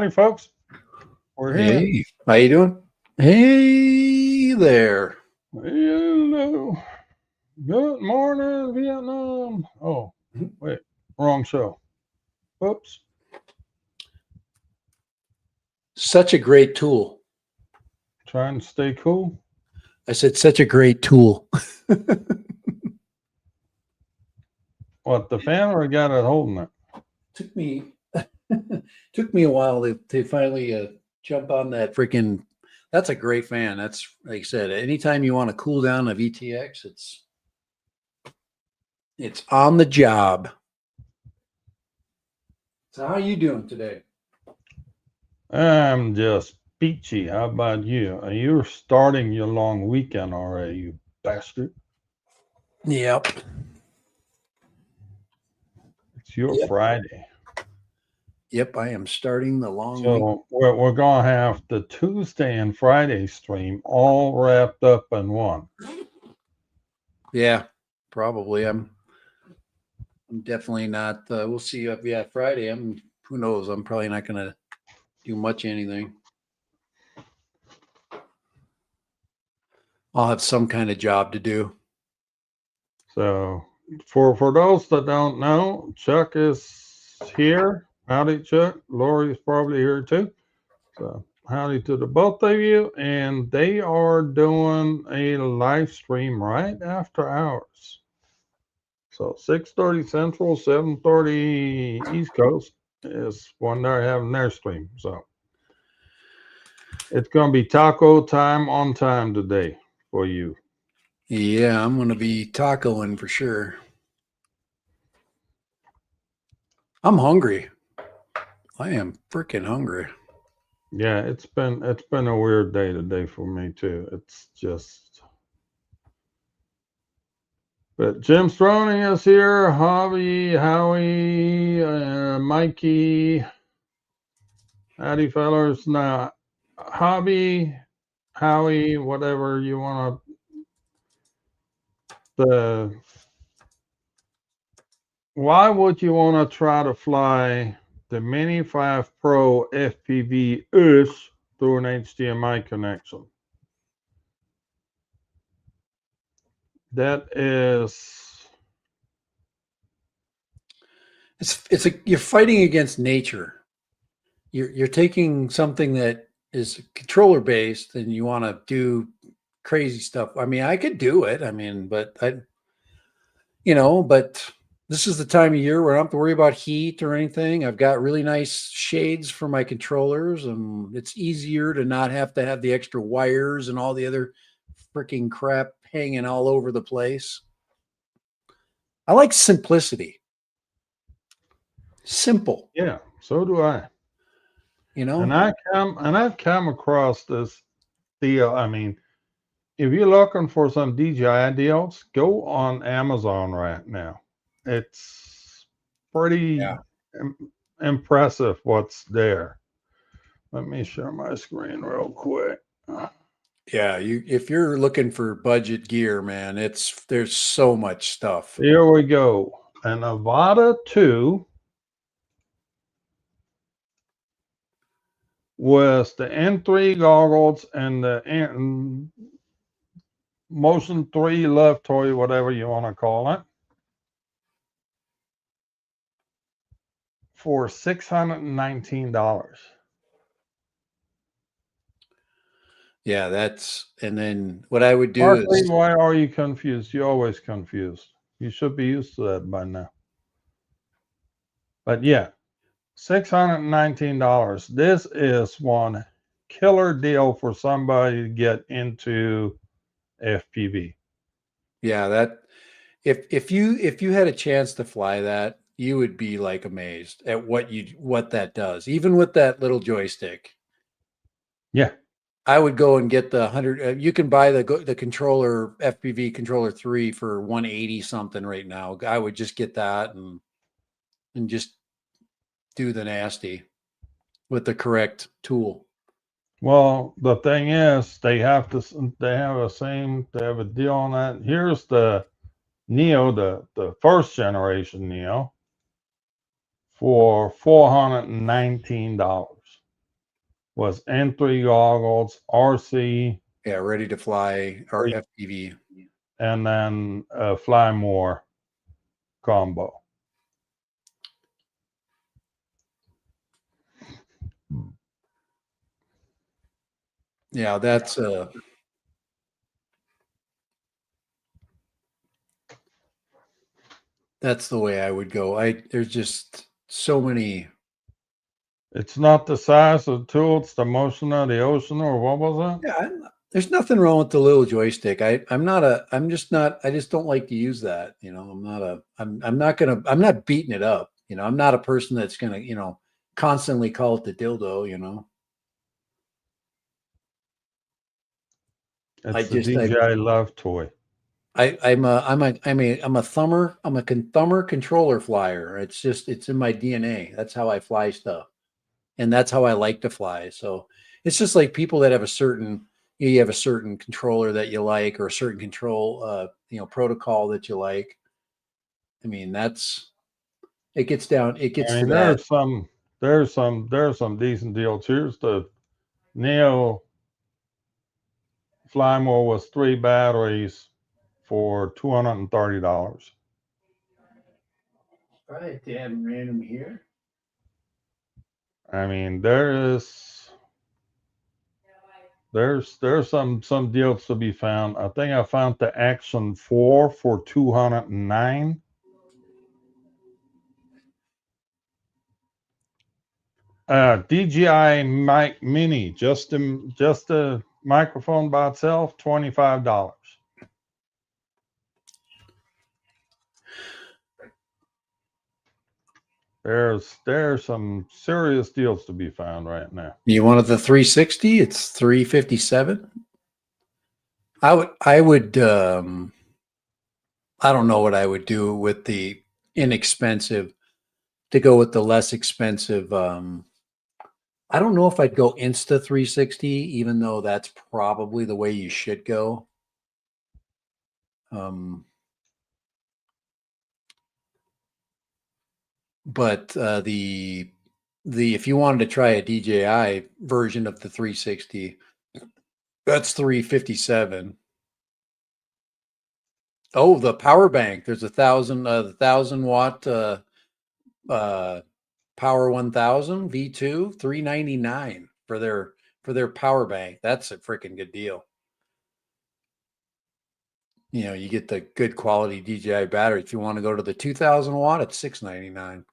morning, folks. We're here. Hey, how you doing? Hey there. Hello. Good morning, Vietnam. Oh, wait, wrong show. Oops. Such a great tool. Trying to stay cool. I said such a great tool. What, the fan or the guy that's holding it? took me took me a while to finally jump on that freaking. That's a great fan. That's like I said. Anytime you want to cool down a VTX, it's on the job. So how you doing today? I'm just peachy. How about you? You're starting your long weekend already, you bastard. Yep. It's your Yep. Friday. Yep. I am starting the long week. So we're going to have the Tuesday and Friday stream all wrapped up in one. Yeah, probably. I'm definitely not. We'll see. Yeah, Friday. Who knows? I'm probably not going to do much anything. I'll have some kind of job to do. So for those that don't know, Chuck is here. Howdy, Chuck. Lori's probably here too. So howdy to the both of you. And they are doing a live stream right after hours. So 6:30 Central, 7:30 East Coast is when they're having their stream. So it's going to be taco time on time today for you. Yeah, I'm going to be tacoing for sure. I'm hungry. I am freaking hungry. Yeah, it's been a weird day today for me too. It's just, but Jim Stroning is here. Howie, Mikey, howdy fellas. Now, Howie, whatever you want to. Why would you want to try to fly the Mini 5 Pro FPV-ish through an HDMI connection? That is, you're fighting against nature. You're taking something that is controller based and you want to do crazy stuff. I mean, I could do it. I mean, but but this is the time of year where I don't have to worry about heat or anything. I've got really nice shades for my controllers, and it's easier to not have to have the extra wires and all the other freaking crap hanging all over the place. I like simplicity. Simple. yeah, so do I. And I've come across this deal. I mean, if you're looking for some DJI deals, go on Amazon right now. It's pretty impressive what's there. Let me share my screen real quick. Yeah, if you're looking for budget gear, man, there's so much stuff. Here we go. An Avata 2 with the N3 goggles and the Motion 3 left toy, whatever you want to call it, for $619. Yeah, and then what I would do Markley, is, why are you confused? You're always confused. You should be used to that by now. But yeah, $619. This is one killer deal for somebody to get into FPV. yeah, that if you had a chance to fly that, you would be like amazed at what that does, even with that little joystick. Yeah, I would go and get the 100. You can buy the controller FPV controller 3 for 180 something right now. I would just get that and just do the nasty with the correct tool. well, the thing is, they have a deal on that. Here's the Neo, the first generation Neo, for $419. was N3 goggles, RC, Yeah, ready to fly or FPV. and then a Fly More combo. Yeah, that's the way I would go. There's just so many. It's not the size of the tool, it's the motion of the ocean, or what was it? Yeah, there's nothing wrong with the little joystick. I'm just not, I just don't like to use that. I'm not beating it up. I'm not a person that's going to, constantly call it the dildo. It's the DJI Love toy. I'm a thumber. I'm a thumber controller flyer. It's in my DNA. That's how I fly stuff. And that's how I like to fly. So it's just like people that have you have a certain controller that you like, or a certain control, protocol that you like. I mean, it gets to that. There's some decent deals. Here's the Neo Flymore was 3 batteries for $230. All right, they have random here. I mean, there's some deals to be found. I think I found the Action 4 for $209. DJI Mic Mini, just the microphone by itself, $25. There's some serious deals to be found right now. You wanted the 360? It's 357. I don't know what I would do with the inexpensive to go with the less expensive. I don't know if I'd go Insta 360, even though that's probably the way you should go. But the if you wanted to try a DJI version of the 360, that's 357. Oh, the power bank. There's the 1,000 watt Power 1000 V2, 399 for their power bank. That's a freaking good deal. You get the good quality DJI battery. If you want to go to the 2,000 watt, it's 699,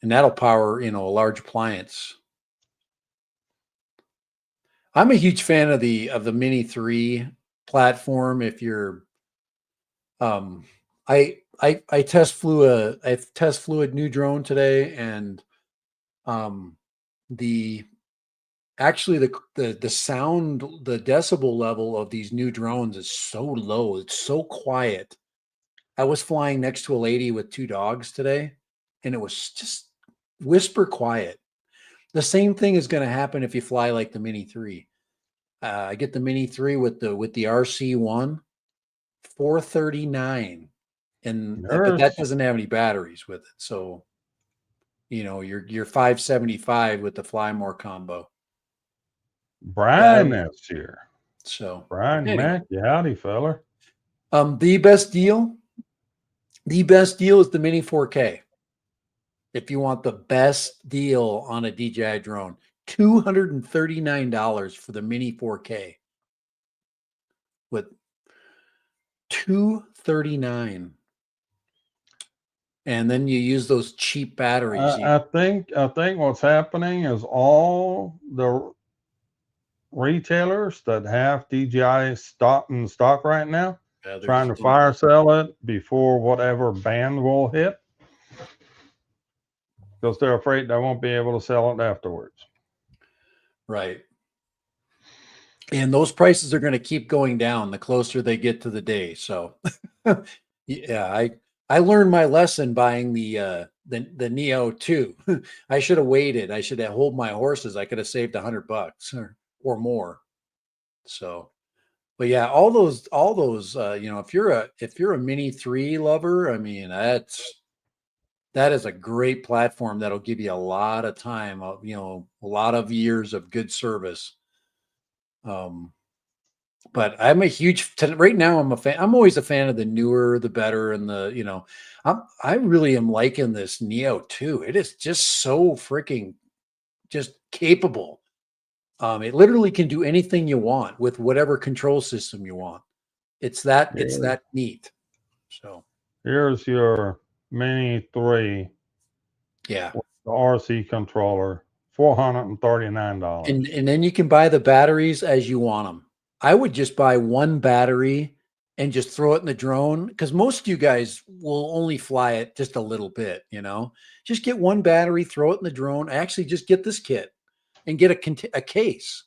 and that'll power a large appliance. I'm a huge fan of the Mini 3 platform. If you're I test flew a new drone today, and the actually the sound, the decibel level of these new drones is so low. It's so quiet. I was flying next to a lady with 2 dogs today, and it was just whisper quiet. The same thing is going to happen if you fly like the Mini 3. I get the Mini 3 with the RC1, 439, but that doesn't have any batteries with it. So, you're 575 with the Fly More combo. Brian is here. So Brian Mack, howdy, feller. The best deal is the Mini 4K. If you want the best deal on a DJI drone, $239 for the Mini 4K. With $239, and then you use those cheap batteries. I think what's happening is all the retailers that have DJI in stock right now, trying to fire sell it before whatever ban will hit, because they're afraid they won't be able to sell it afterwards. Right. And those prices are going to keep going down the closer they get to the day. So, yeah, I learned my lesson buying the Neo 2. I should have waited. I should have hold my horses. I could have saved $100 or more. So, but yeah, all those, if you're a Mini 3 lover, I mean, That is a great platform that'll give you a lot of time, you know, a lot of years of good service. Um, but I'm a huge right now. I'm a fan. I'm always a fan of the newer, the better, and the you know, I really am liking this Neo too. It is just so freaking just capable. It literally can do anything you want with whatever control system you want. It's Here, that neat. So here's your Mini 3 yeah. with the RC controller, $439. And then you can buy the batteries as you want them. I would just buy one battery and just throw it in the drone because most of you guys will only fly it just a little bit, you know. Just get one battery, throw it in the drone. Actually, just get this kit and get a case.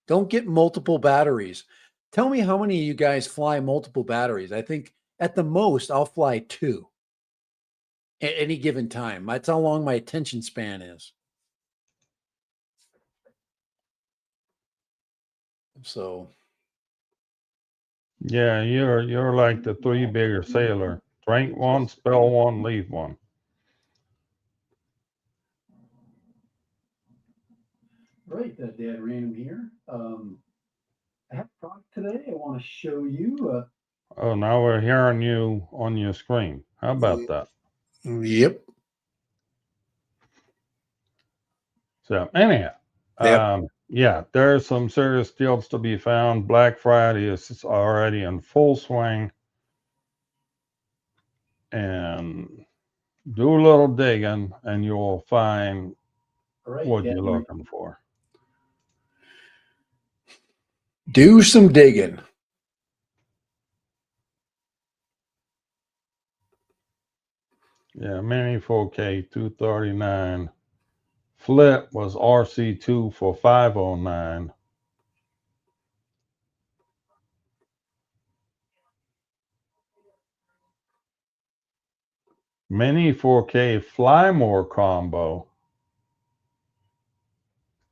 Don't get multiple batteries. Tell me how many of you guys fly multiple batteries. I think at the most I'll fly two at any given time. That's how long my attention span is. So Yeah, you're like the three bigger sailor. Drink one, spell one, leave one. right, Dad Random here. I have a product today I want to show you. Oh, now we're hearing you on your screen. How about that? Yep. So anyhow, Yep. yeah, there's some serious deals to be found. Black Friday is already in full swing, and do a little digging, and you'll find All right, what Dad. you're looking for. Do some digging. Yeah, Mini 4K 239. Flip was RC2 for 509. Mini 4K Fly More combo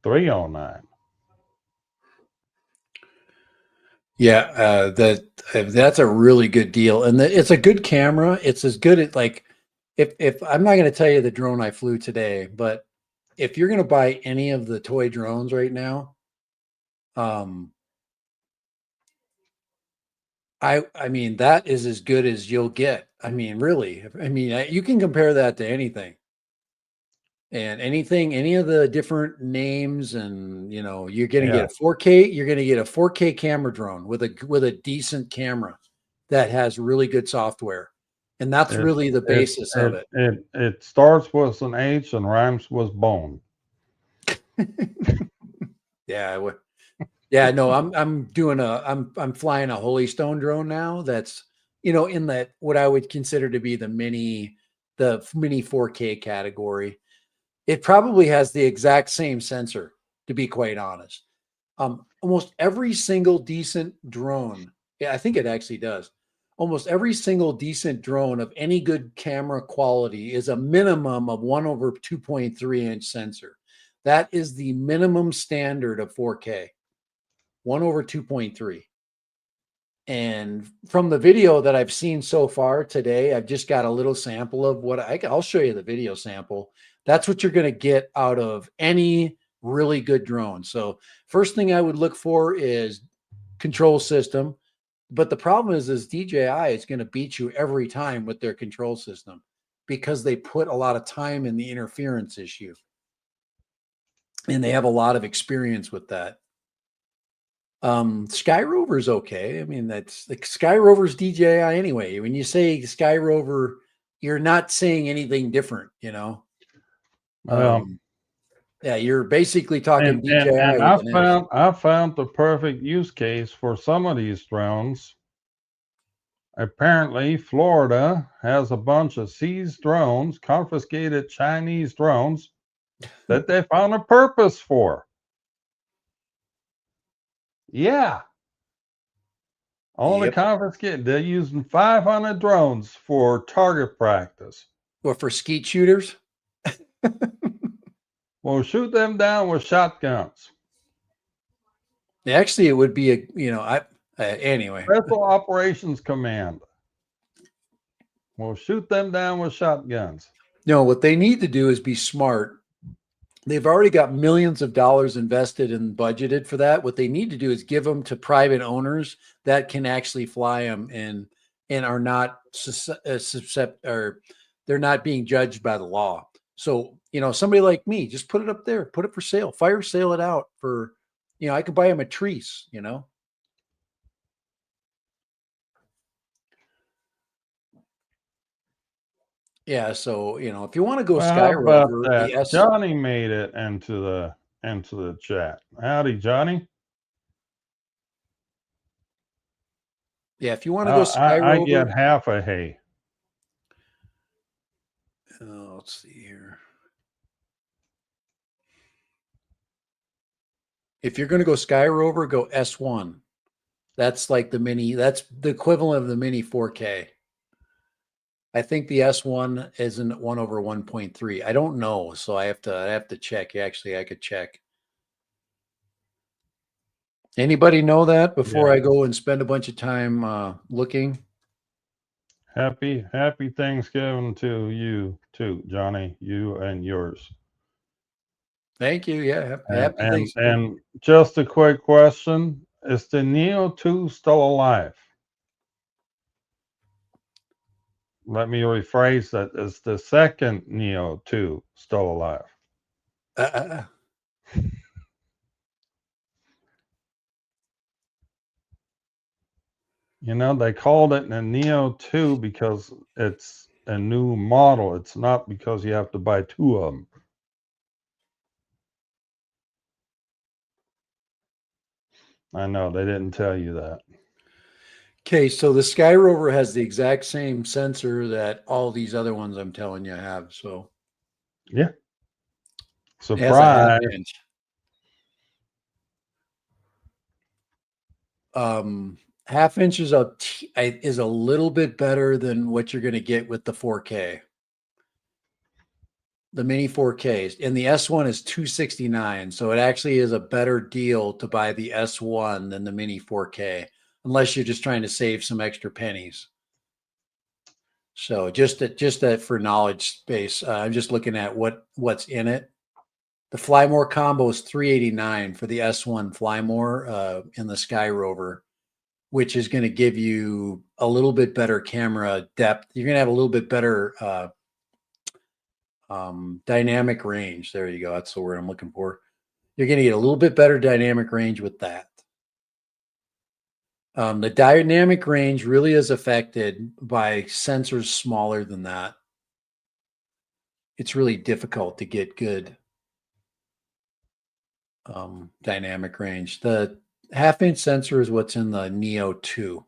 309. Yeah, that's a really good deal, and it's a good camera. It's as good at like if I'm not going to tell you the drone I flew today, but if you're going to buy any of the toy drones right now, um, I mean that is as good as you'll get. I mean, really, I mean you can compare that to anything. And anything, any of the different names, and you know, you're going to get Yeah, a 4K. You're going to get a 4K camera drone with a decent camera that has really good software, and that's it really the it basis of it it. it starts with an H and rhymes with bone. Yeah, yeah. No, I'm doing I'm flying a Holy Stone drone now. That's you know in that what I would consider to be the mini 4K category. It probably has the exact same sensor, to be quite honest. Almost every single decent drone, yeah, I think it actually does. Almost every single decent drone of any good camera quality is a minimum of 1 over 2.3-inch sensor. That is the minimum standard of 4K, 1 over 2.3. And from the video that I've seen so far today, I've just got a little sample of I'll show you the video sample. That's what you're going to get out of any really good drone. So, first thing I would look for is control system. But the problem is DJI is going to beat you every time with their control system because they put a lot of time in the interference issue and they have a lot of experience with that. Sky Rover's okay. I mean, that's like Sky Rover's DJI anyway. When you say Sky Rover, you're not saying anything different, you know. Well, Um, yeah, you're basically talking DJI and with an S. I found the perfect use case for some of these drones. Apparently, Florida has a bunch of seized drones, confiscated Chinese drones that they found a purpose for. Yeah, only Yep. confiscated. They're using 500 drones for target practice. Or for skeet shooters. We'll shoot them down with shotguns. Actually, it would be anyway. Special Operations Command. We'll shoot them down with shotguns. No, what they need to do is be smart. They've already got millions of dollars invested and budgeted for that. What they need to do is give them to private owners that can actually fly them and are not or they're not being judged by the law. So, somebody like me, just put it up there, put it for sale, fire sale it out for, I could buy them a Matrice. Yeah, so if you want to go Well, Sky how about Rover, that? the S. Johnny made it into the chat. Howdy, Johnny. Yeah, if you want to go Sky I get Rover, half a hay. let's see here. If you're going to go Sky Rover, go S1. That's like the mini. That's the equivalent of the mini 4K. I think the S1 isn't 1/1.3. I don't know, so I have to check. Actually, I could check. Anybody know that before I go and spend a bunch of time looking? Happy Thanksgiving to you too, Johnny. You and yours. Thank you. Yeah, happy Thanksgiving. And just a quick question: is the Neo 2 still alive? Let me rephrase that: is the second Neo 2 still alive? They called it a Neo 2 because it's a new model. It's not because you have to buy two of them. I know they didn't tell you that. Okay, so the Sky Rover has the exact same sensor that all these other ones I'm telling you have. So yeah, it has a half surprise. inch. Half inch is a little bit better than what you're going to get with the 4K. The mini 4Ks, and the S1 is $269, so it actually is a better deal to buy the S1 than the mini 4K, unless you're just trying to save some extra pennies. So just that for knowledge base, I'm just looking at what's in it. The Flymore combo is $389 for the S1 Flymore in the Sky Rover, which is going to give you a little bit better camera depth. You're going to have a little bit better dynamic range. There you go. That's the word I'm looking for. You're going to get a little bit better dynamic range with that. The dynamic range really is affected by sensors smaller than that. It's really difficult to get good dynamic range. The half-inch sensor is what's in the Neo 2.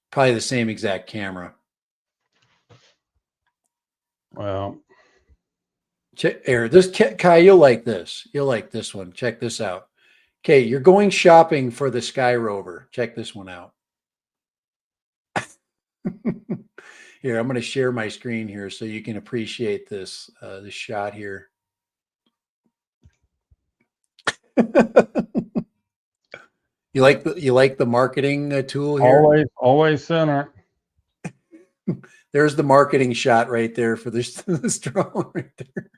Probably the same exact camera. Well, This Kai, you'll like this. You'll like this one. Check this out. Okay, you're going shopping for the Sky Rover. Check this one out. Here, I'm going to share my screen here so you can appreciate this shot here. You like the marketing tool here? Always center. There's the marketing shot right there for this drone right there.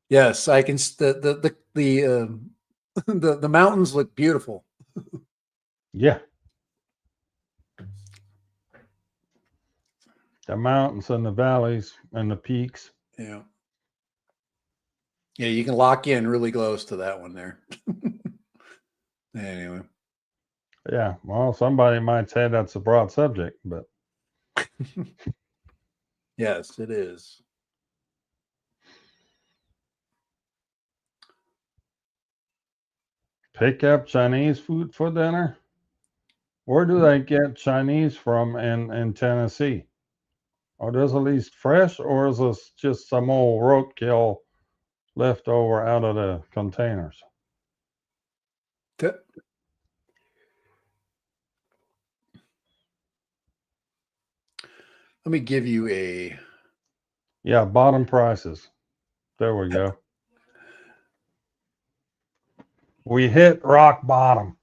Yes, I can. The mountains look beautiful. Yeah. The mountains and the valleys and the peaks. Yeah. Yeah, you can lock in really close to that one there. Anyway. Yeah, well, somebody might say that's a broad subject, but yes, it is. Pick up Chinese food for dinner? Where do they get Chinese from in Tennessee? Are those at least fresh, or is this just some old roadkill left over out of the containers? Let me give you a... Yeah, bottom prices. There we go. We hit rock bottom.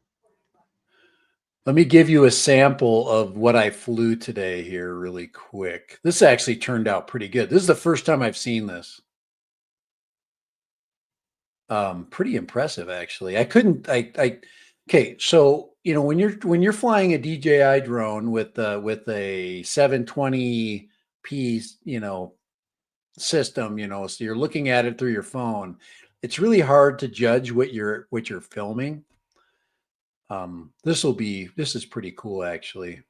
Let me give you a sample of what I flew today here really quick. This actually turned out pretty good. This is the first time I've seen this. Pretty impressive actually. Okay, so you know when you're flying a DJI drone with a 720p, you know, system, you know, so you're looking at it through your phone. It's really hard to judge what you're filming. This is pretty cool actually.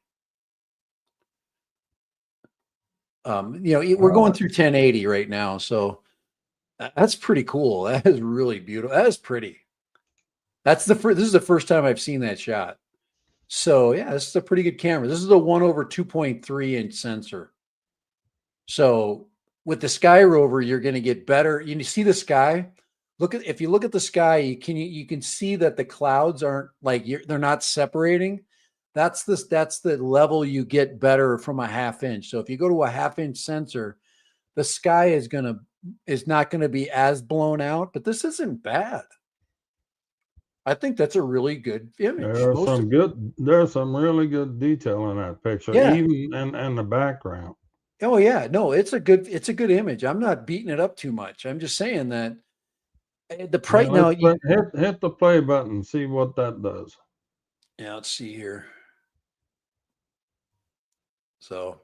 You know, we're going Well, through 1080 right now, so that's pretty cool. That is really beautiful. That is pretty. This is the first time I've seen that shot. So yeah, this is a pretty good camera. This is a 1/2.3 inch sensor. So with the Sky Rover, you're going to get better. You see the sky. If you look at the sky, you can see that the clouds aren't like they're not separating. That's the level you get better from a 1/2 inch. So if you go to a 1/2 inch sensor, the sky is not going to be as blown out, but this isn't bad. I think that's a really good image. there's some really good detail in that picture, Yeah. even in the background. Oh yeah. No, it's a good image. I'm not beating it up too much. I'm just saying that the price Now now hit the play button, see what that does. yeah, let's see here. So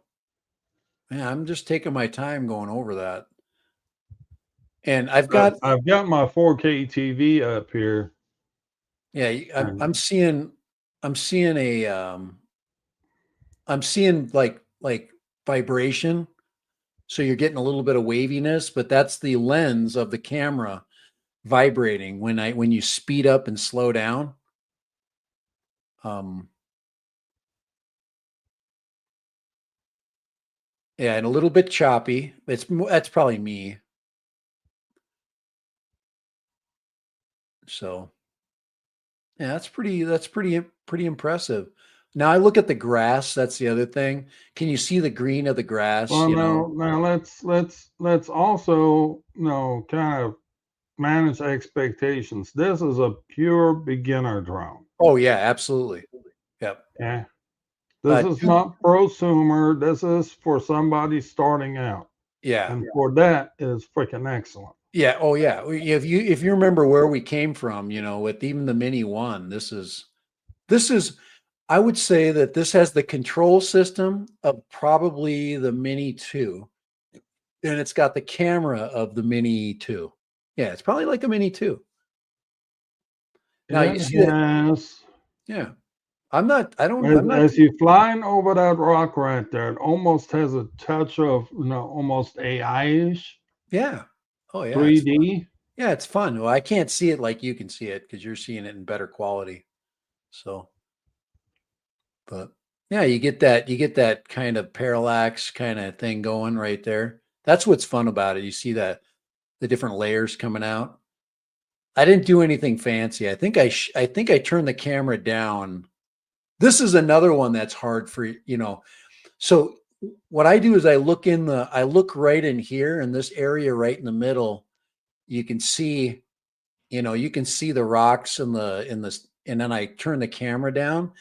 yeah, I'm just taking my time going over that. And I've got my 4K TV up here. yeah, And I'm seeing a I'm seeing like vibration. So you're getting a little bit of waviness, but that's the lens of the camera vibrating when you speed up and slow down. Um yeah, and a little bit choppy. That's probably me. So yeah, pretty impressive. Now I look at the grass. That's the other thing. Can you see the green of the grass? well, You know. now let's also, kind of manage expectations. This is a pure beginner drone. Oh yeah, absolutely. Yep. Yeah. This is Two. not prosumer. This is for somebody starting out. Yeah. And for that is freaking excellent. Yeah. Oh yeah. If you remember where we came from, you know, with even the Mini One, this is I would say that this has the control system of probably the Mini Two, and it's got the camera of the Mini Two. Yeah, it's probably like a Mini Two. Now you It see that? has, Yeah. I'm not. I don't. I'm not. as you're flying over that rock right there, it almost has a touch of, almost AI-ish, Yeah. Oh yeah. It's fun. 3D. Yeah, it's fun. Well, I can't see it like you can see it because you're seeing it in better quality. So, but yeah, you get that kind of parallax kind of thing going right there. That's what's fun about it. You see that the different layers coming out. I didn't do anything fancy. I think I turned the camera down. This is another one that's hard for, you know. So what I do is I look right in here in this area right in the middle. You can see, you know, you can see the rocks and then I turn the camera down.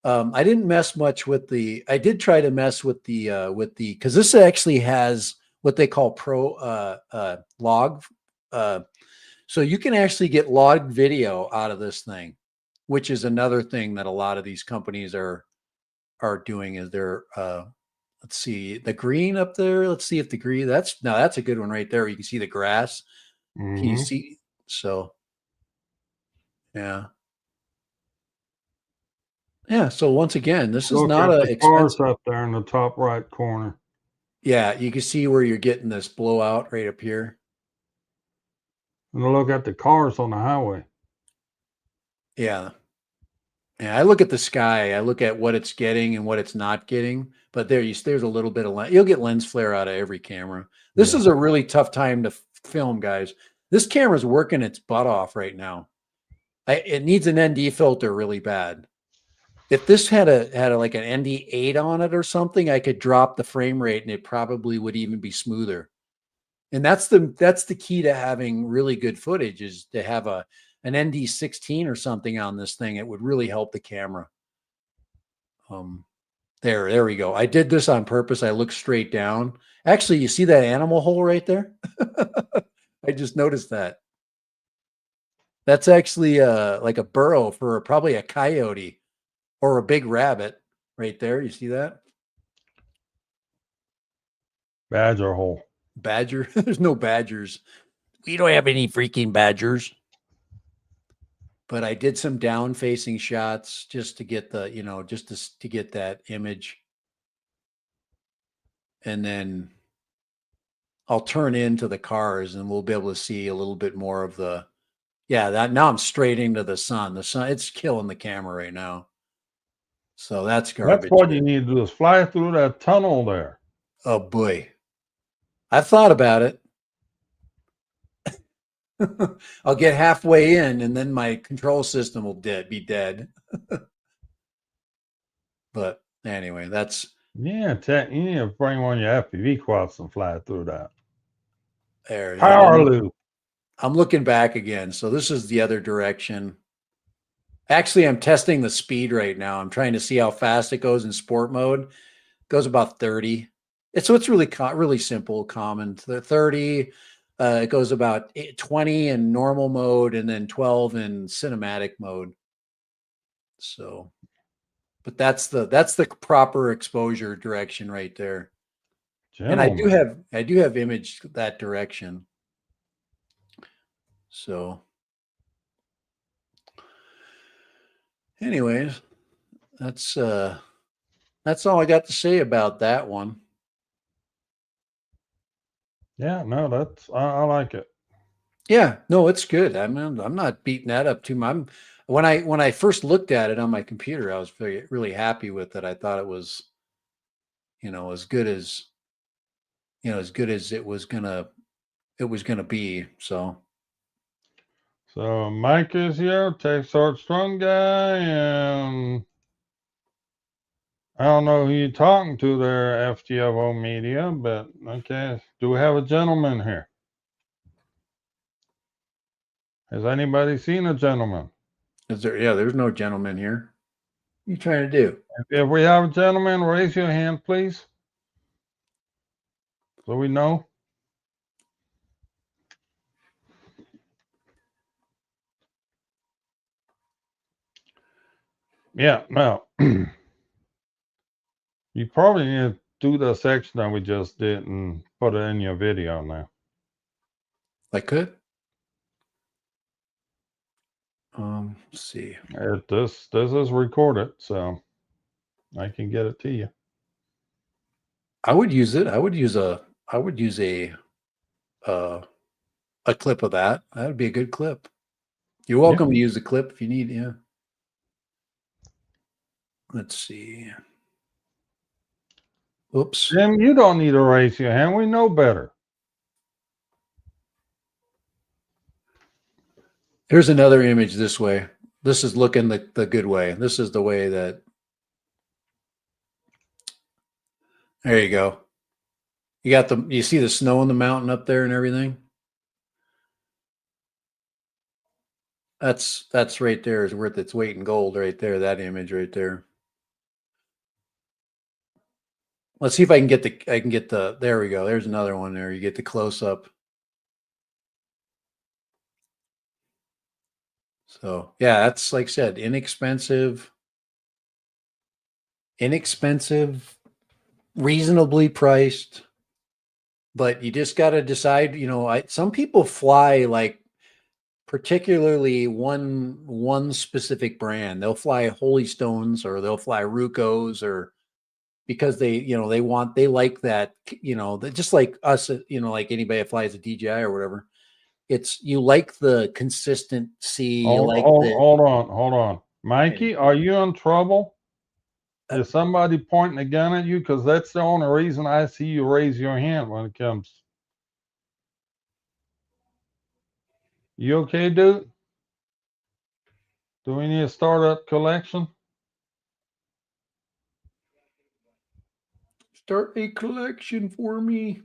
I didn't mess much with I did try to mess with because this actually has what they call log. Uh, so you can actually get log video out of this thing, which is another thing that a lot of these companies are doing is let's see the green up there. Let's see if the green that's a good one right there. You can see the grass. Can you Hmm. see? So yeah. Yeah. So once again, this is Look not at a the cars expensive. up there in the top right corner. Yeah, you can see where you're getting this blowout right up here. And look at the cars on the highway. Yeah. Yeah, I look at the sky. I look at what it's getting and what it's not getting. But there's a little bit of you'll get lens flare out of every camera. This Yeah. is a really tough time to film, guys. This camera's working its butt off right now. It needs an ND filter really bad. If this had a like an ND8 on it or something, I could drop the frame rate and it probably would even be smoother. And that's the key to having really good footage is to have an ND16 or something on this thing. It would really help the camera. There we go. I did this on purpose. I looked straight down. Actually, you see that animal hole right there? I just noticed that. That's actually like a burrow for probably a coyote or a big rabbit right there. You see that? Badger hole. Badger? There's no badgers. We don't have any freaking badgers. But I did some down facing shots just to get the, just to get that image. And then I'll turn into the cars and we'll be able to see a little bit more of the, that now I'm straight into the sun. The sun, it's killing the camera right now. So that's garbage. That's what you need to do is fly through that tunnel there. Oh boy. I've thought about it. I'll get halfway in and then my control system will be dead. But anyway, that's you need to bring one of your FPV quads and fly through that. there. Power loop. I'm looking back again. So this is the other direction. Actually, I'm testing the speed right now. I'm trying to see how fast it goes in sport mode. It goes about 30. It's really simple, common. The 30, it goes about 20 in normal mode and then 12 in cinematic mode. So, but that's the proper exposure direction right there. Gentlemen. And I do have image that direction. So anyways, that's all I got to say about that one. Yeah, no, I like it. Yeah, no, it's good. I'm not beating that up too much. When I first looked at it on my computer, I was really happy with it. I thought it was, as good as it was gonna be. So Mike is here, Tech Sword Strong guy, and I don't know who you're talking to there, FTFO Media, but okay. Do we have a gentleman here? Has anybody seen a gentleman? is there? Yeah, there's no gentleman here. What are you trying to do? If we have a gentleman, raise your hand, please, so we know. Yeah, no. You probably need to do the section that we just did and put it in your video now. I could. Let's see. This is recorded, so I can get it to you. I would use it. I would use a clip of that. That would be a good clip. You're welcome to use the clip if you need. Yeah. Let's see. Oops. Jim, you don't need to raise your hand. We know better. Here's another image this way. This is looking the good way. This is the way that. There you go. You see the snow on the mountain up there and everything? That's right there is worth its weight in gold right there, that image right there. Let's see if I can get the, there we go. There's another one there. You get the close up. So yeah, that's like I said, inexpensive, reasonably priced, but you just got to decide, some people fly like particularly one specific brand. They'll fly Holy Stones or they'll fly Rucos or because they like that, just like us, like anybody that flies a DJI or whatever. It's you like the consistency. Hold on. Mikey, are you in trouble? Is somebody pointing a gun at you? Because that's the only reason I see you raise your hand when it comes. You okay, dude? Do we need to start up collection? Start a collection for me.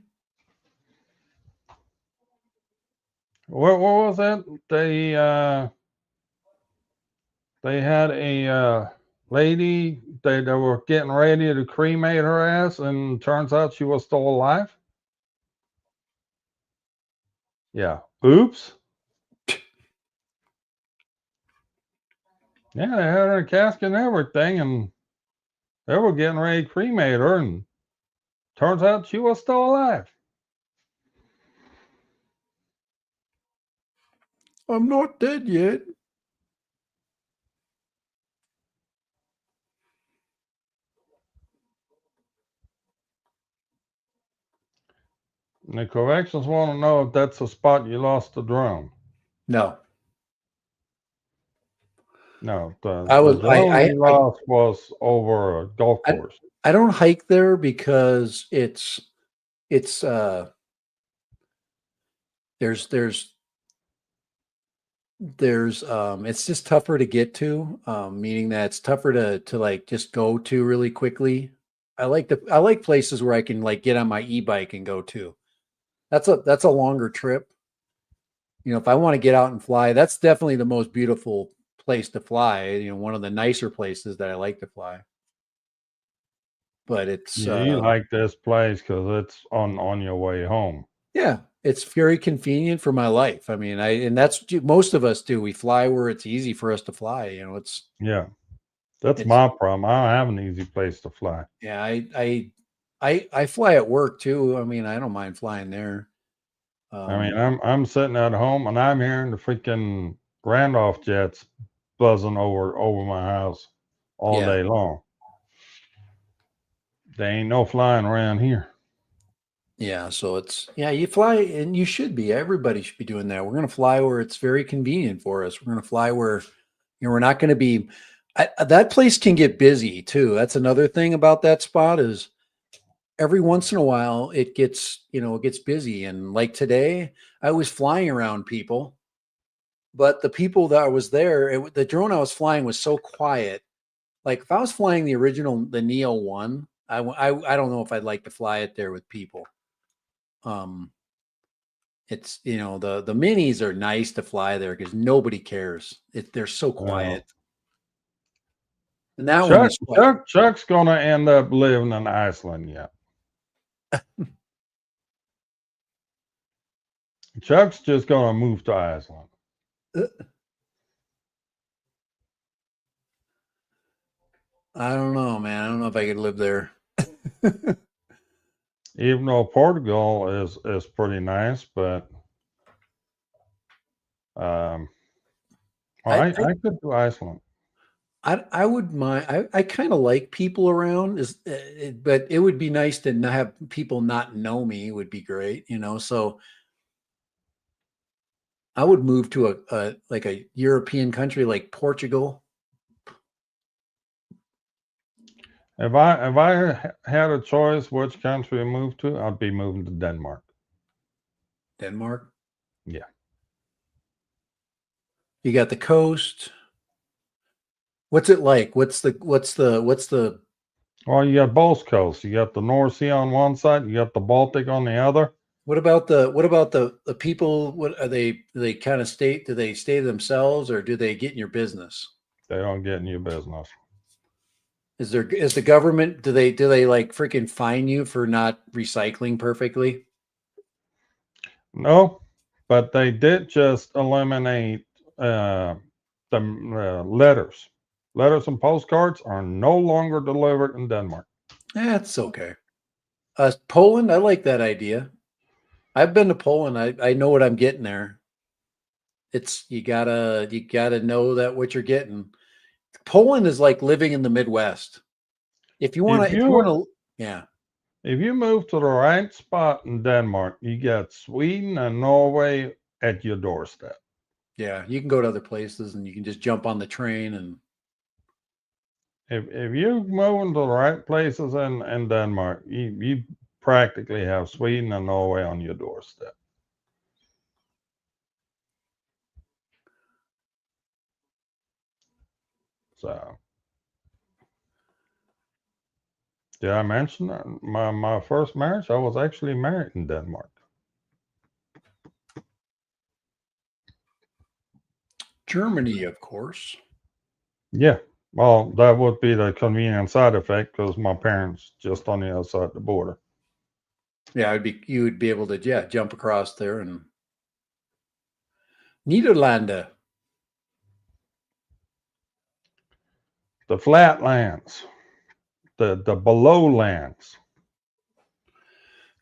What was that? They had a lady, they were getting ready to cremate her ass, and turns out she was still alive. Yeah. Oops. Yeah, they had her in a casket and everything, and they were getting ready to cremate her, and turns out she was still alive. I'm not dead yet. And the corrections want to know if that's the spot you lost the drone. No, No, I the was drone you lost was over a golf I course. I don't hike there because it's there's there's it's just tougher to get to, meaning that it's tougher to like just go to really quickly. I like places where I can like get on my e-bike and go to. That's a longer trip. You know, if I want to get out and fly, that's definitely the most beautiful place to fly. You know, one of the nicer places that I like to fly. But it's Yeah, you like this place because it's on your way home. yeah, it's very convenient for my life. I mean, and that's most of us do. We fly where it's easy for us to fly. You know, Yeah, that's it's my problem. I don't have an easy place to fly. yeah. I fly at work too. I mean, I don't mind flying there. I mean, Um, I'm sitting at home and I'm hearing the freaking Randolph jets buzzing over my house all yeah, day long. There ain't no flying around here. yeah. So yeah. You fly, and you should be. Everybody should be doing that. We're gonna fly where it's very convenient for us. We're gonna fly where we're not going to be. That place can get busy too. That's another thing about that spot is every once in a while it gets busy. And like today, I was flying around people, but the people that was there, the drone I was flying was so quiet. Like if I was flying the Neo one, I don't know if I'd like to fly it there with people. Um, it's the minis are nice to fly there because nobody cares. They're so quiet. Well, And that one is quiet. Chuck's gonna end up living in Iceland yet. Chuck's just gonna move to Iceland. I don't know, man. I don't know if I could live there. Even though Portugal is pretty nice, but um, well, I, I could do Iceland. I would mind. I kind of like people around, but it would be nice to not have people not know me. Would be great, you know. So I would move to a like a European country like Portugal. If I had a choice which country to move to, I'd be moving to Denmark. Denmark. Yeah. You got the coast. What's it like? What's the Well, you got both coasts. You got the North Sea on one side, you got the Baltic on the other. what about the people? What are they? Do they kind of stay? Do they stay themselves, or do they get in your business? They don't get in your business. Is the government, do they like freaking fine you for not recycling perfectly? No, but they did just eliminate uh, the letters. Letters and postcards are no longer delivered in Denmark. That's okay. Poland, I like that idea. I've been to Poland. I know what I'm getting there. It's you gotta know that what you're getting. Poland is like living in the Midwest. If If you you wanna yeah. if you move to the right spot in Denmark, you got Sweden and Norway at your doorstep. Yeah, you can go to other places and you can just jump on the train and If you move into the right places in Denmark, you practically have Sweden and Norway on your doorstep. So did I mention that my first marriage? I was actually married in Denmark. Germany, of course. Yeah, Well, that would be the convenient side effect because my parents just on the other side of the border. Yeah, you would be able to jump across there and Niederlande. The flatlands, the below lands.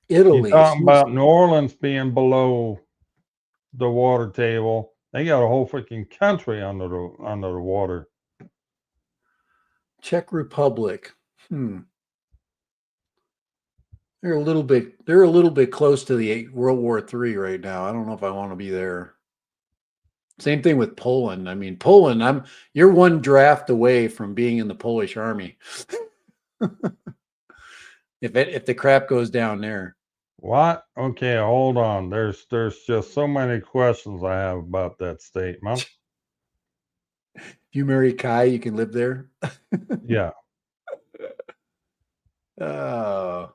You Italy. talking about New Orleans being below the water table? They got a whole freaking country under the water. Czech Republic. They're a little bit close to the World War III right now. I don't know if I want to be there. Same thing with Poland. I mean, Poland, you're one draft away from being in the Polish army. if the crap goes down there. What? Okay, hold on. There's just so many questions I have about that statement. If you marry Kai, you can live there. Yeah. I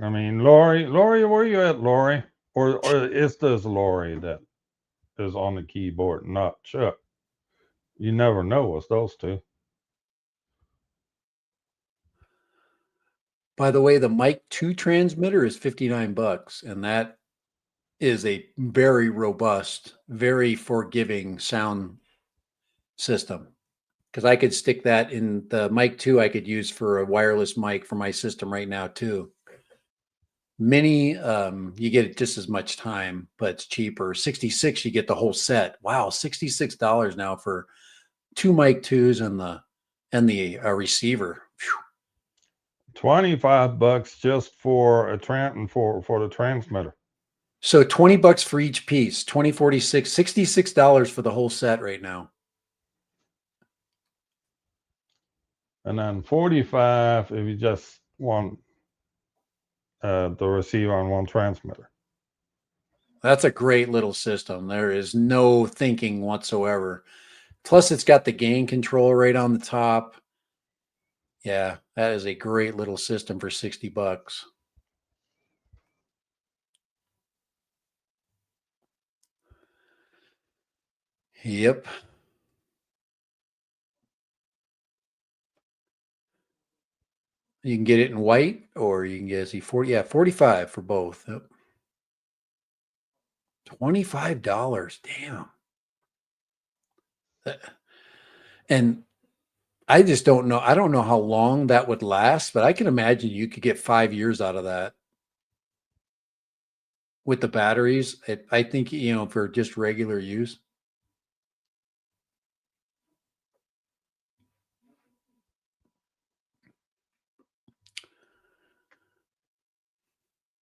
mean, Lori, where you at, Lori? Or is this Lori that is on the keyboard, not Chuck? You never know. It's those two. By the way, the Mic 2 transmitter is $59, and that is a very robust, very forgiving sound system. Because I could stick that in the Mic 2 I could use for a wireless mic for my system right now too. Mini, you get just as much time, but it's cheaper. 66, you get the whole set. Wow, $66 now for 2 Mic 2s and the receiver. Whew. $25 just for for the transmitter. So $20 for each piece, 2046, $66 for the whole set right now. And then 45 if you just want the receiver on one transmitter. That's a great little system. There is no thinking whatsoever. Plus, it's got the gain control right on the top. Yeah, that is a great little system for $60. Yep. You can get it in white or you can get see 45 for both. Yep. $25. Damn. And I just don't know. I don't know how long that would last, but I can imagine you could get 5 years out of that with the batteries. I think, for just regular use.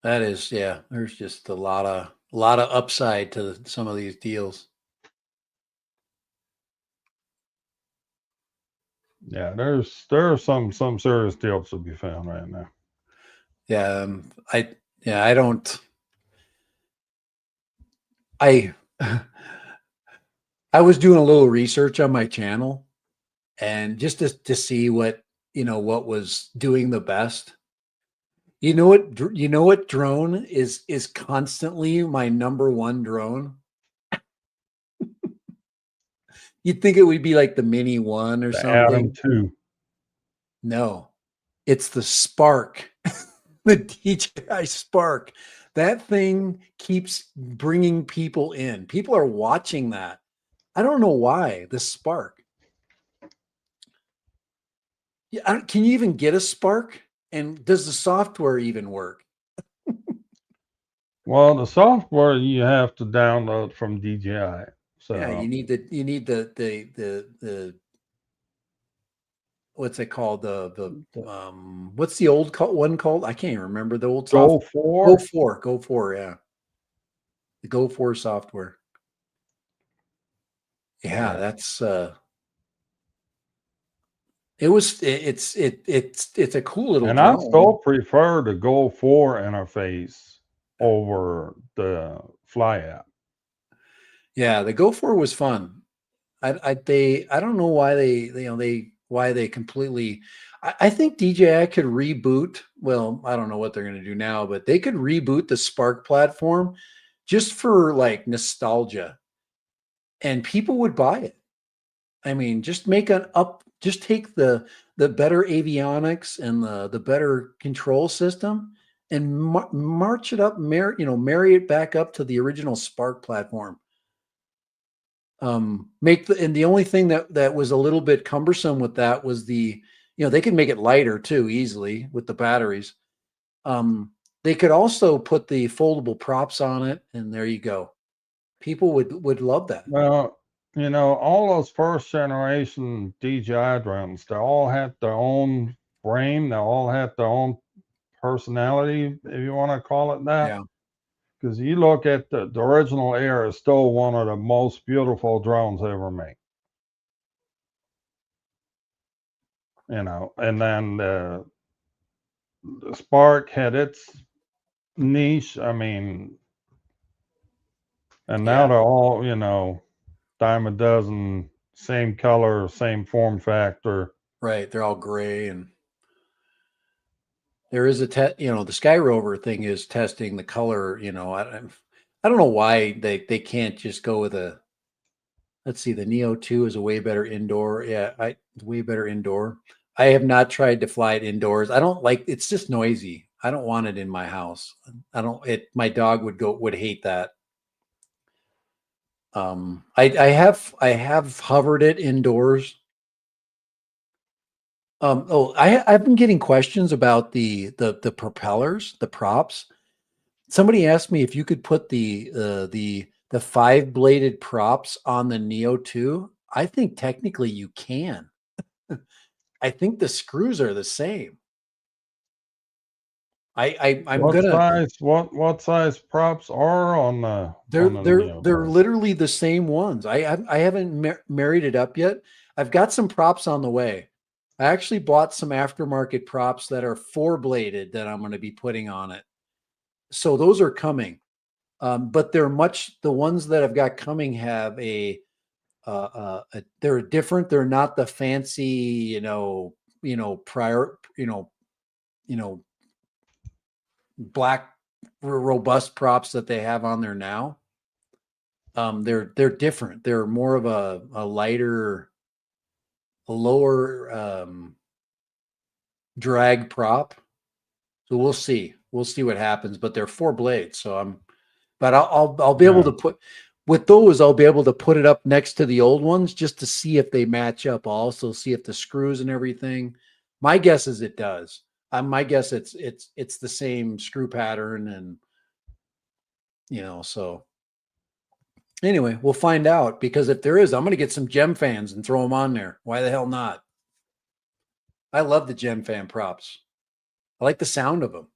That is, yeah, there's just a lot of upside to some of these deals. Yeah, there are some serious deals to be found right now. Yeah, I don't. I was doing a little research on my channel, and just to see what was doing the best. You know what drone is constantly my number one drone? You'd think it would be like the Mini 1 or The something. Atom 2. No, it's the Spark, the DJI Spark. That thing keeps bringing people in. People are watching that. I don't know why. The Spark. Yeah, can you even get a Spark? And does the software even work? Well, the software you have to download from DJI. So Yeah, you need the what's it called? The what's the old one called? I can't even remember the old software. Go for, yeah. The Go 4 software. Yeah, that's it's a cool little and drone. I still prefer the Go 4 interface over the Fly app. Yeah, the Go 4 was fun. I don't know why they completely. I think DJI could reboot. Well, I don't know what they're going to do now, but they could reboot the Spark platform just for like nostalgia, and people would buy it. I mean, just make an up. Just take the better avionics and the better control system, and march it up. Marry it back up to the original Spark platform. And the only thing that was a little bit cumbersome with that was they could make it lighter too easily with the batteries. They could also put the foldable props on it, and there you go. People would love that. Well, all those first generation DJI drones, they all had their own frame. They all had their own personality, if you want to call it that. Yeah. Because you look at the original Air is still one of the most beautiful drones ever made. And then the Spark had its niche. I mean, and now Yeah. they're all, dime a dozen, same color, same form factor. Right. They're all gray, and there is the Sky Rover thing is testing the color. I don't know why they can't just go with a. Let's see, the Neo 2 is a way better indoor. Yeah, way better indoor. I have not tried to fly it indoors. I don't like it's just noisy. I don't want it in my house. I don't it my dog would hate that. I have hovered it indoors. I've been getting questions about the propellers, the props. Somebody asked me if you could put the 5-bladed props on the Neo 2. I think technically you can. I think the screws are the same. I'm What gonna size? What size props are on the they're on the they're Neo they're drone? literally the same ones. I haven't married it up yet. I've got some props on the way. I actually bought some aftermarket props that are 4-bladed that I'm going to be putting on it. So those are coming. But the ones that I've got coming have they're different. They're not the fancy, prior, you know, black robust props that they have on there now. They're different. They're more of a lighter, a lower drag prop. So we'll see. We'll see what happens. But they're 4 blades, so But I'll be able Yeah. to put with those. I'll be able to put it up next to the old ones just to see if they match up. I'll also see if the screws and everything. My guess is it does. My guess it's the same screw pattern, and so anyway, we'll find out, because if there is, I'm going to get some Gem fans and throw them on there. Why the hell not? I love the Gem fan props. I like the sound of them.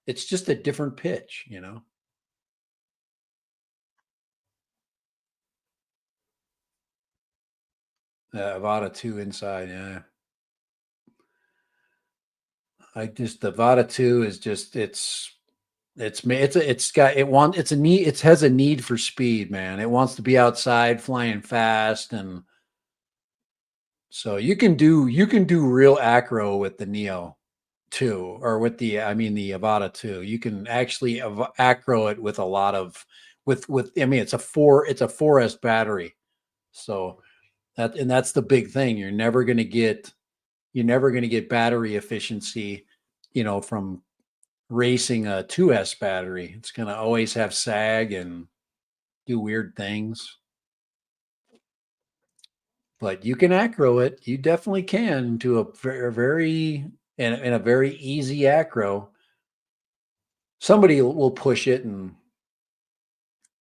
It's just a different pitch. Avata 2 inside, yeah. The Avata 2 is just it has a need for speed, man. It wants to be outside flying fast, and so you can do real acro with the Neo 2, or with the Avata 2. You can actually acro it with a lot of with I mean it's a 4S battery. So that's the big thing. You're never going to get battery efficiency, from racing a 2S battery. It's going to always have sag and do weird things. But you can acro it. You definitely can, to a very in a very easy acro. Somebody will push it and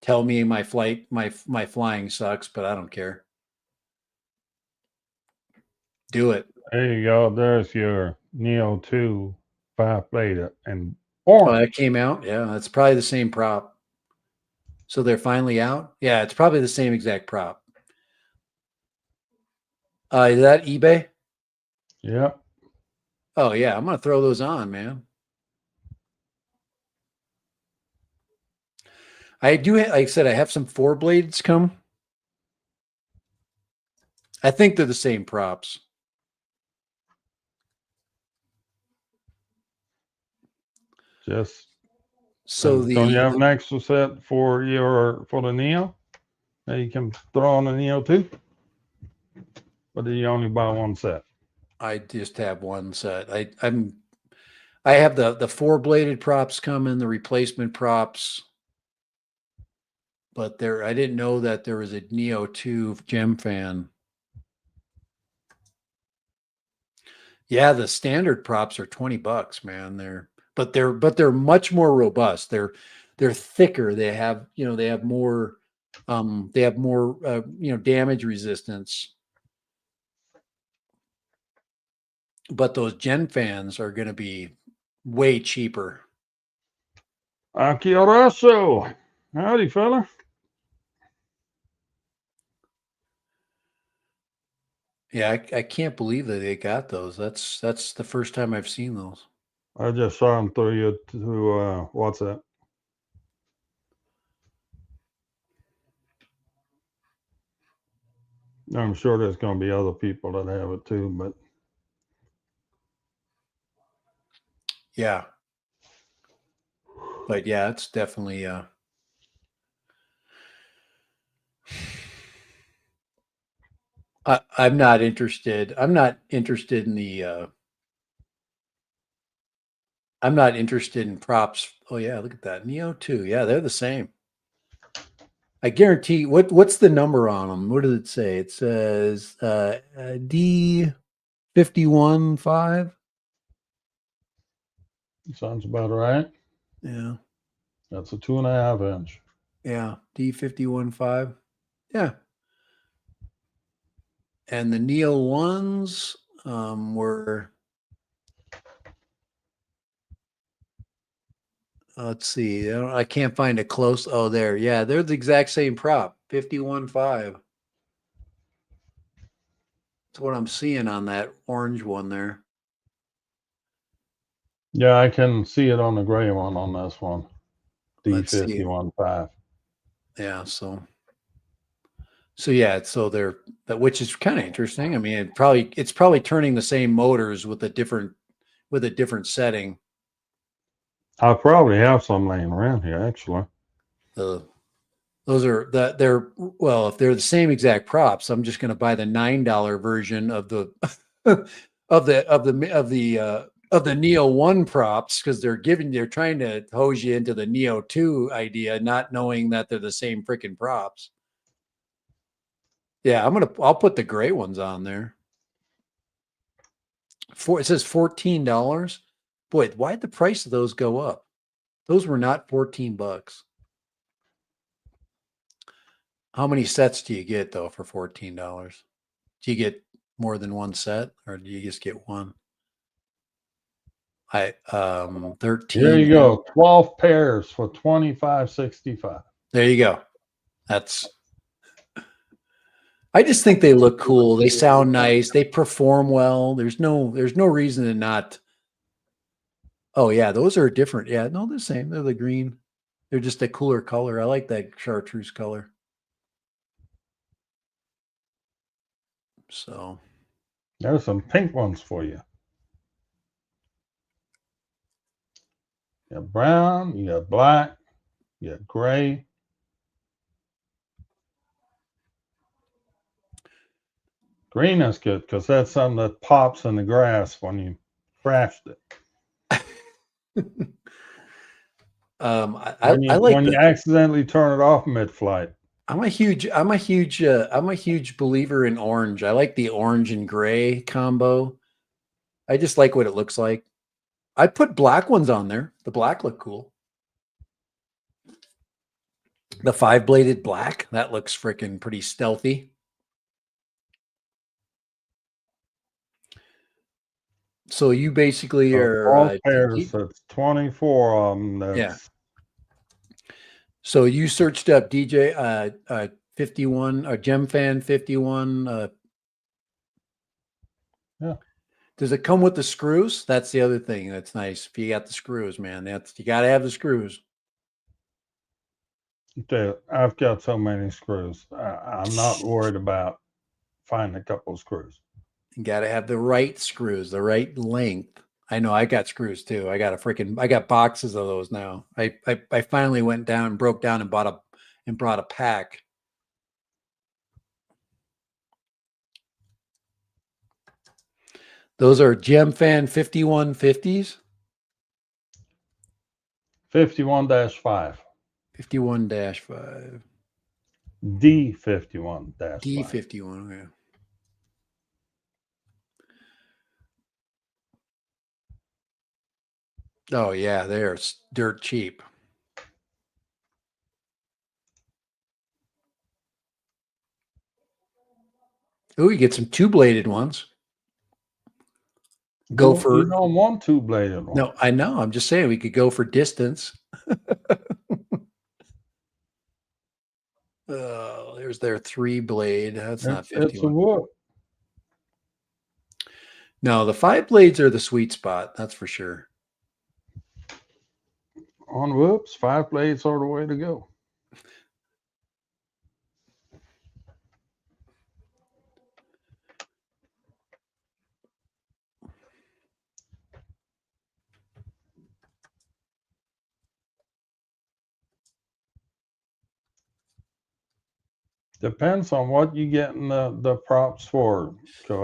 tell me my flying sucks, but I don't care. Do it. There you go. There's your Neo 2 5-bladed and Oh, that orange. came out. Yeah, that's probably the same prop. So they're finally out. Yeah, it's probably the same exact prop. Is that eBay? Yep. Oh yeah, I'm gonna throw those on, man. Like I said, I have some 4 blades come. I think they're the same props. Just So don't you the have an extra set for the Neo that you can throw on the Neo 2? But do you only buy one set? I just have one set. I have the 4-bladed props coming, the replacement props. But I didn't know that there was a Neo 2 gem fan. Yeah, the standard props are $20, man. They're much more robust. They're thicker. They have more damage resistance. But those gen fans are going to be way cheaper. Akiraso. Howdy, fella. Yeah, I can't believe that they got those. That's the first time I've seen those. I just saw him through you to WhatsApp. I'm sure there's going to be other people that have it too, but Yeah. But yeah, it's definitely I'm not interested. I'm not interested in props. Oh yeah, look at that. Neo 2. Yeah, they're the same. I guarantee what's the number on them? What does it say? It says D515. sounds about right. Yeah. That's a 2.5 inch. Yeah. D515. Yeah. And the Neo ones were, let's see. I can't find a close. Oh, there. Yeah, they're the exact same prop. 51.5. That's what I'm seeing on that orange one there. Yeah, I can see it on the gray one on this one. Let's see. D51.5. Yeah, so yeah, so which is kind of interesting. I mean, it's probably turning the same motors with a different setting. I probably have some laying around here, actually. Those are they're well, if they're the same exact props, I'm just going to buy the $9 version of the of the Neo 1 props, because they're trying to hose you into the Neo 2 idea, not knowing that they're the same freaking props. Yeah, I'll put the gray ones on there. It says $14. Boy, why'd the price of those go up? Those were not $14. How many sets do you get though for $14? Do you get more than one set, or do you just get one? 13. Here you go. 12 pairs for $25.65. There you go. I just think they look cool. They sound nice. They perform well. There's no reason to not. Oh yeah, those are different. Yeah, no, they're the same. They're the green. They're just a cooler color. I like that chartreuse color. So there's some pink ones for you. You got brown, you got black, you got gray. Green is good because that's something that pops in the grass when you crashed it. I like when you accidentally turn it off mid-flight. I'm a huge believer in orange. I like the orange and gray combo. I just like what it looks like. I put black ones on there. The black look cool. The 5-bladed black, that looks freaking pretty stealthy. So you basically are pairs. That's 24 of them. Yeah. So you searched up DJ 51 or Gem Fan 51. Yeah. Does it come with the screws? That's the other thing that's nice. If you got the screws, man, you got to have the screws. Okay, I've got so many screws. I'm not worried about finding a couple of screws. You got to have the right screws, the right length. I know I got screws too. I got boxes of those now. I finally went down, broke down and brought a pack. Those are Gem Fan 5150s. 51-5. 51-5. D51-5. D51. Okay. Oh yeah, they're dirt cheap. Oh, you get some two-bladed ones. Go for. You don't want two-bladed ones. No, I know. I'm just saying we could go for distance. There's their 3-blade. That's not 51. It's a wood. No, the 5 blades are the sweet spot. That's for sure. On whoops, 5 blades are the way to go. Depends on what you get in the props for.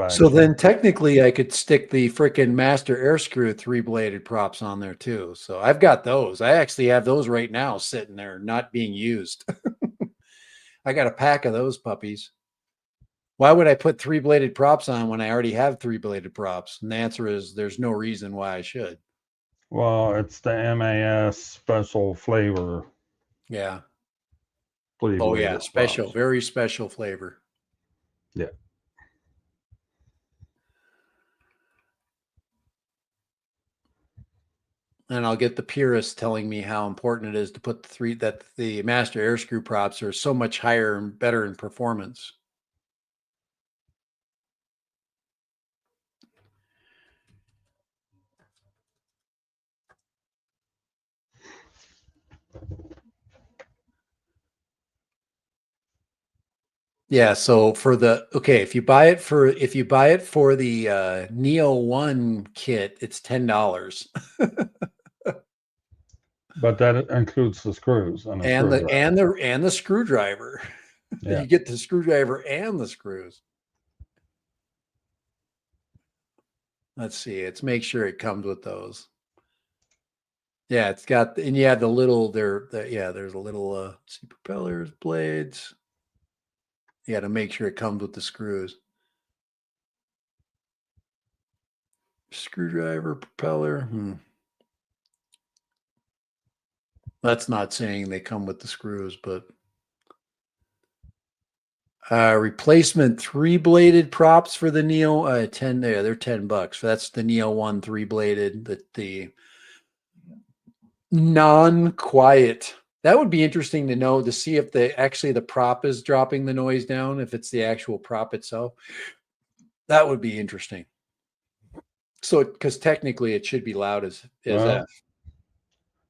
So then technically I could stick the freaking master air screw 3-bladed props on there too. So I've got those. I actually have those right now sitting there not being used. I got a pack of those puppies. Why would I put 3-bladed props on when I already have 3-bladed props? And the answer is there's no reason why I should. Well, it's the MAS special flavor. Yeah. 3-bladed Oh yeah, special, props. very special flavor. Yeah. And I'll get the purists telling me how important it is to put the master air screw props are so much higher and better in performance. Yeah, so if you buy it for the Neo 1 kit, it's $10. But that includes the screws and the screwdriver. Yeah. You get the screwdriver and the screws. Let's see. Let's make sure it comes with those. Yeah, it's got and you have the little there's a little see propellers, blades. You got to make sure it comes with the screws. Screwdriver, propeller. That's not saying they come with the screws, but replacement 3-bladed props for the Neo 10 there. They're $10. That's the Neo 1 3-bladed, the non-quiet. That would be interesting to know, to see if the prop is dropping the noise down, if it's the actual prop itself. That would be interesting. So, because technically it should be loud as F.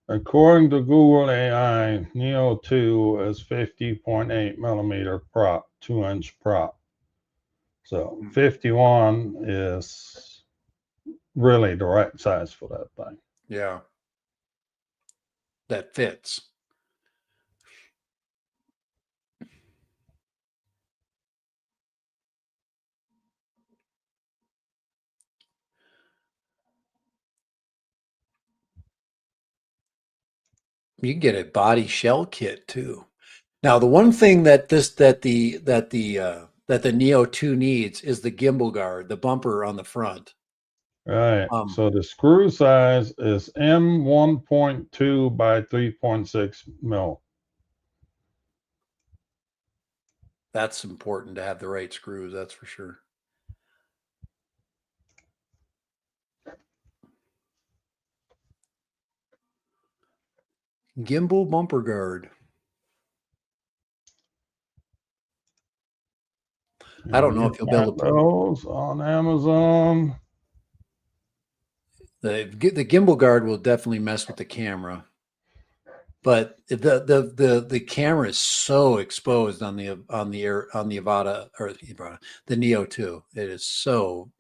According to Google AI, Neo 2 is 50.8 millimeter prop, 2-inch prop. So 51 is really the right size for that thing. Yeah. That fits. You can get a body shell kit too. Now, the one thing that the Neo 2 needs is the gimbal guard, the bumper on the front. Right. So the screw size is M1.2 by 3.6 mil. That's important to have the right screws, that's for sure. Gimbal bumper guard. I don't know if you'll be able to those on Amazon. The gimbal guard will definitely mess with the camera, but the camera is so exposed on the Avata or the Neo 2. It is so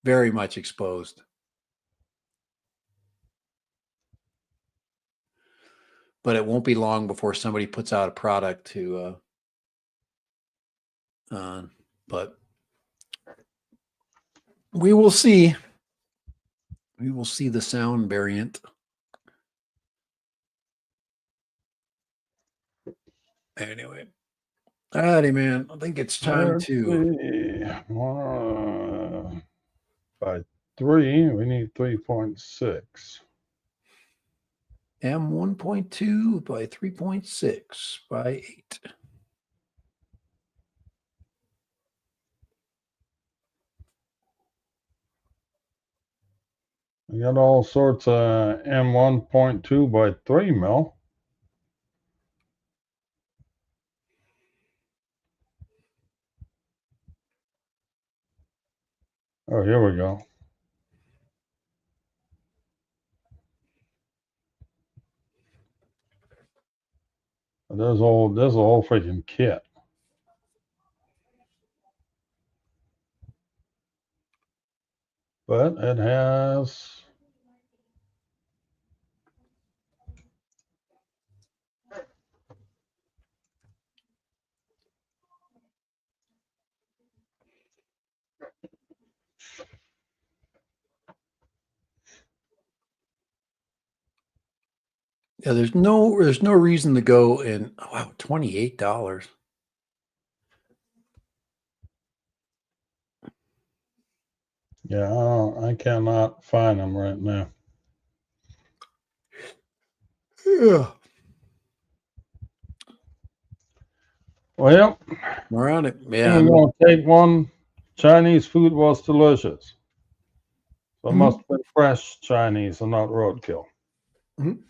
very much exposed. But it won't be long before somebody puts out a product to but We will see. We will see the sound variant. Anyway. Alrighty, man. I think it's time to. By 3, we need 3.6. M 1.2 by 3.6 by 8. We got all sorts of M 1.2 by 3 mil. Oh, here we go. There's a whole freaking kit. But it has Yeah, there's no reason to go and wow, $28. yeah, I cannot find them right now. Yeah. Well, We're on it. Yeah. I'm going to take one. Chinese food was delicious. So it must have been fresh Chinese and not roadkill. Mhm.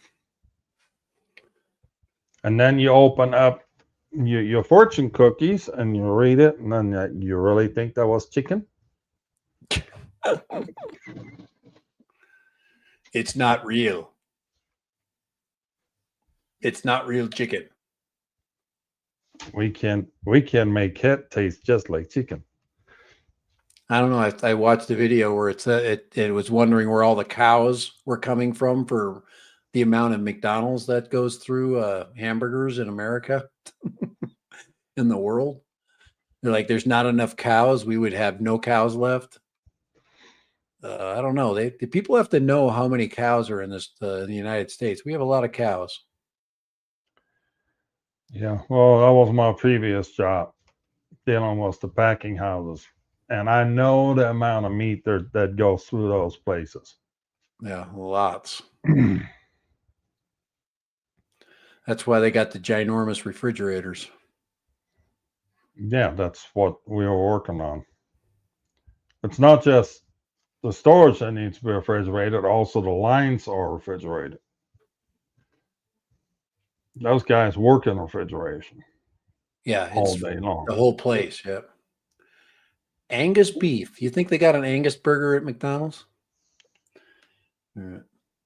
And then you open up your fortune cookies and you read it, and then you really think that was chicken? It's not real. It's not real chicken. We can make it taste just like chicken. I don't know. I watched a video where it was wondering where all the cows were coming from for the amount of McDonald's that goes through hamburgers in America, in the world. They're like, there's not enough cows. We would have no cows left. I don't know. The people have to know how many cows are in the United States. We have a lot of cows. Yeah, well, that was my previous job, dealing with the packing houses. And I know the amount of meat that goes through those places. Yeah, lots. That's why they got the ginormous refrigerators. Yeah, that's what we were working on. It's not just the storage that needs to be refrigerated, also the lines are refrigerated. Those guys work in refrigeration. Yeah, all it's day long. the whole place. Yep. Angus beef. You think they got an Angus burger at McDonald's?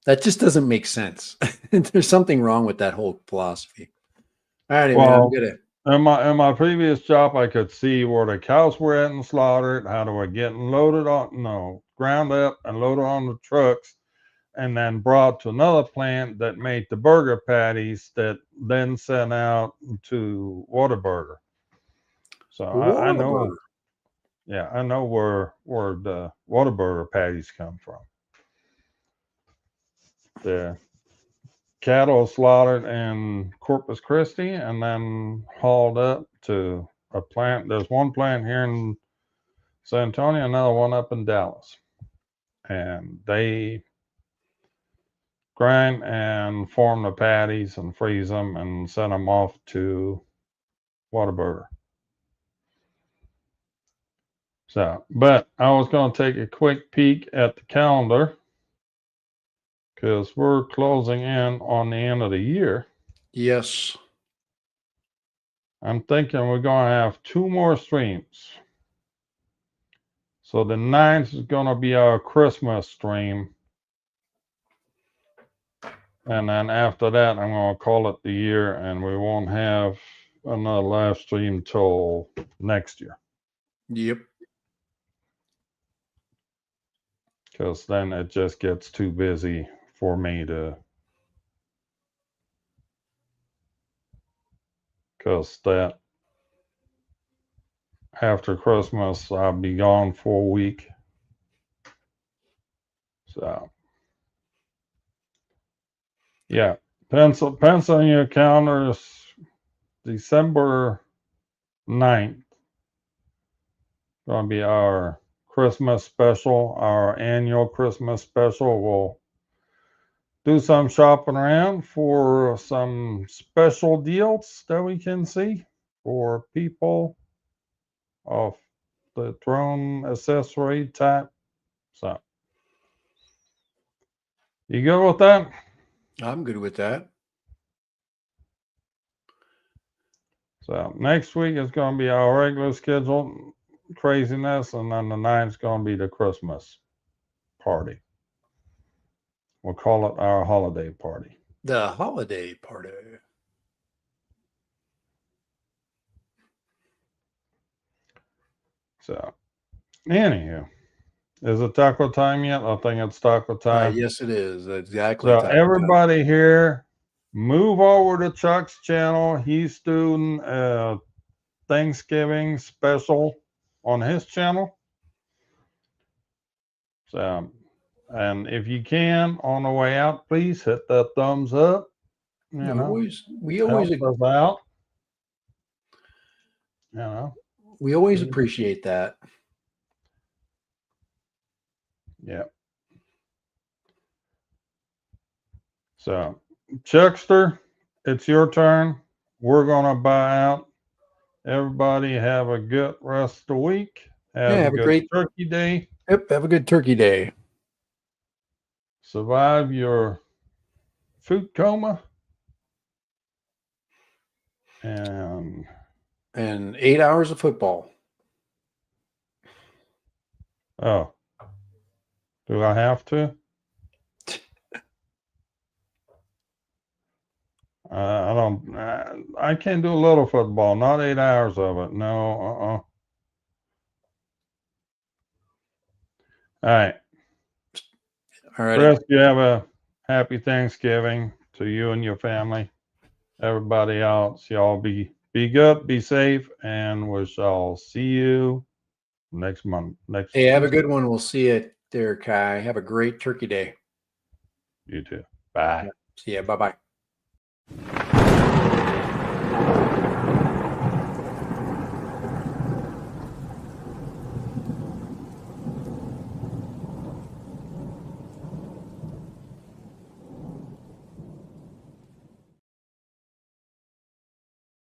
That just doesn't make sense. There's something wrong with that whole philosophy. All right, man. I'm Well, gonna. in my previous job, I could see where the cows were getting slaughtered, how they were getting loaded on, no, ground up and loaded on the trucks, and then brought to another plant that made the burger patties that then sent out to Whataburger. So I know, Whataburger. yeah, I know where the Whataburger patties come from. The cattle slaughtered in Corpus Christi and then hauled up to a plant. There's one plant here in San Antonio, another one up in Dallas. And they grind and form the patties and freeze them and send them off to Whataburger. So, but I was going to take a quick peek at the calendar because we're closing in on the end of the year. Yes. I'm thinking we're going to have 2 more streams. So the 9th is going to be our Christmas stream. And then after that, I'm going to call it the year, and we won't have another live stream till next year. Yep. Because then it just gets too busy for me to. Because that after Christmas, I'll be gone for a week. So, yeah, pencil in your calendars. December 9th, going to be our Christmas special, our annual Christmas special. We'll do some shopping around for some special deals that we can see for people of the drone accessory type. So, you good with that? I'm good with that. So next week is going to be our regular schedule craziness, and then the 9th is going to be the Christmas party. We'll call it our holiday party. The holiday party. So, anywho, is it taco time yet? I think it's taco time. Yes, it is. Exactly. So taco time. everybody here, move over to Chuck's channel. He's doing a Thanksgiving special on his channel. So, and if you can, on the way out, please hit that thumbs up. You know, we always helps us out. You know, we always appreciate that. Yeah. So, Chuckster, it's your turn. We're gonna buy out. Everybody have a good rest of the week. Have a good great Turkey Day. Yep. Have a good Turkey Day. Survive your food coma. And 8 hours of football. Oh, do I have to? I don't. I can do a little football, not 8 hours of it. No. All right. All right. Chris, you have a happy Thanksgiving to you and your family. Everybody else, y'all be good, be safe, and we shall see you next month. Hey, have a good one. We'll see you there, Kai. Have a great Turkey Day. You too. Bye. See ya. Bye-bye.